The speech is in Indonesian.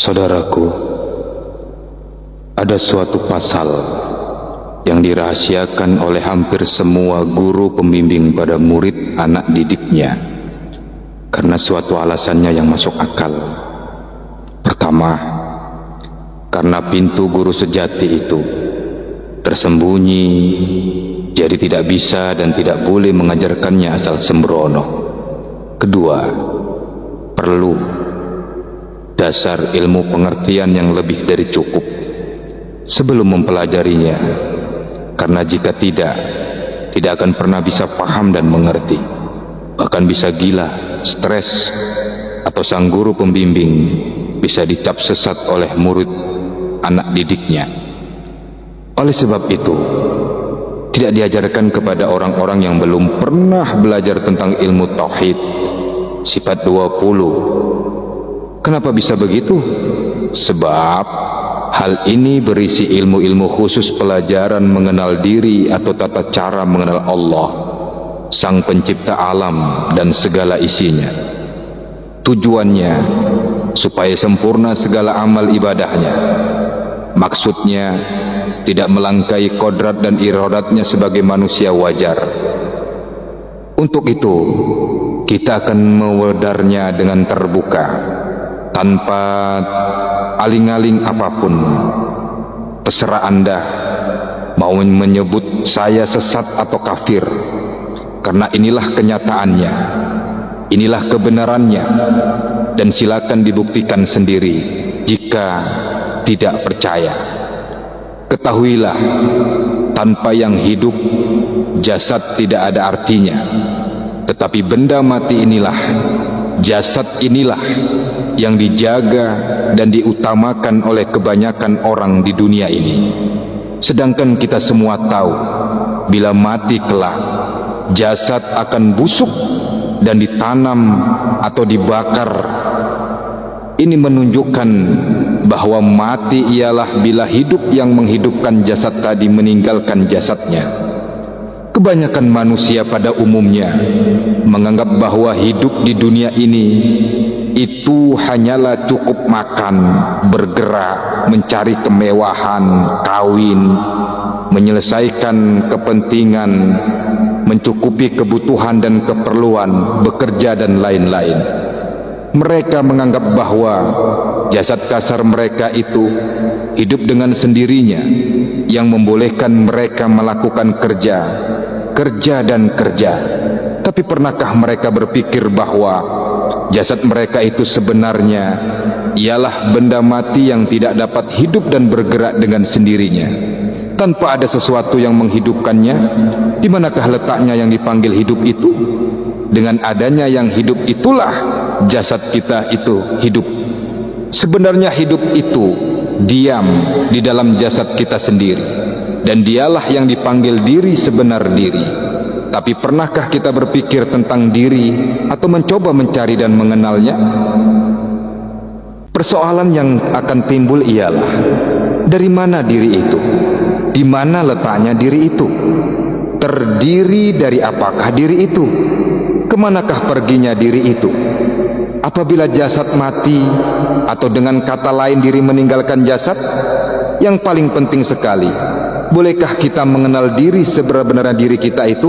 Saudaraku, ada suatu pasal yang dirahasiakan oleh hampir semua guru pembimbing pada murid anak didiknya karena suatu alasannya yang masuk akal. Pertama, karena pintu guru sejati itu tersembunyi, jadi tidak bisa dan tidak boleh mengajarkannya asal sembrono. Kedua, perlu dasar ilmu pengertian yang lebih dari cukup sebelum mempelajarinya, karena jika tidak akan pernah bisa paham dan mengerti, bahkan bisa gila, stres, atau sang guru pembimbing bisa dicap sesat oleh murid anak didiknya. Oleh sebab itu, tidak diajarkan kepada orang-orang yang belum pernah belajar tentang ilmu tauhid, sifat 20. Kenapa bisa begitu? Sebab hal ini berisi ilmu-ilmu khusus pelajaran mengenal diri atau tata cara mengenal Allah, Sang Pencipta alam dan segala isinya. Tujuannya supaya sempurna segala amal ibadahnya. Maksudnya tidak melangkai kodrat dan iradatnya sebagai manusia wajar. Untuk itu kita akan mewedarnya dengan terbuka, tanpa aling-aling apapun. Terserah Anda mau menyebut saya sesat atau kafir, karena inilah kenyataannya, inilah kebenarannya, dan silakan dibuktikan sendiri jika tidak percaya. Ketahuilah, tanpa yang hidup, jasad tidak ada artinya, tetapi benda mati inilah, jasad inilah yang dijaga dan diutamakan oleh kebanyakan orang di dunia ini. Sedangkan kita semua tahu, bila mati kelak, jasad akan busuk dan ditanam atau dibakar. Ini menunjukkan bahwa mati ialah bila hidup yang menghidupkan jasad tadi meninggalkan jasadnya. Kebanyakan manusia pada umumnya menganggap bahwa hidup di dunia ini itu hanyalah cukup makan, bergerak, mencari kemewahan, kawin, menyelesaikan kepentingan, mencukupi kebutuhan dan keperluan, bekerja dan lain-lain. Mereka menganggap bahwa jasad kasar mereka itu hidup dengan sendirinya, yang membolehkan mereka melakukan kerja dan kerja. Tapi pernahkah mereka berpikir bahwa jasad mereka itu sebenarnya ialah benda mati yang tidak dapat hidup dan bergerak dengan sendirinya, tanpa ada sesuatu yang menghidupkannya? Di manakah letaknya yang dipanggil hidup itu? Dengan adanya yang hidup itulah jasad kita itu hidup. Sebenarnya hidup itu diam di dalam jasad kita sendiri, dan dialah yang dipanggil diri sebenar diri. Tapi pernahkah kita berpikir tentang diri atau mencoba mencari dan mengenalnya? Persoalan yang akan timbul ialah, dari mana diri itu? Di mana letaknya diri itu? Terdiri dari apakah diri itu? Kemanakah perginya diri itu? Apabila jasad mati, atau dengan kata lain diri meninggalkan jasad? Yang paling penting sekali, bolehkah kita mengenal diri sebenar-benarnya diri kita itu?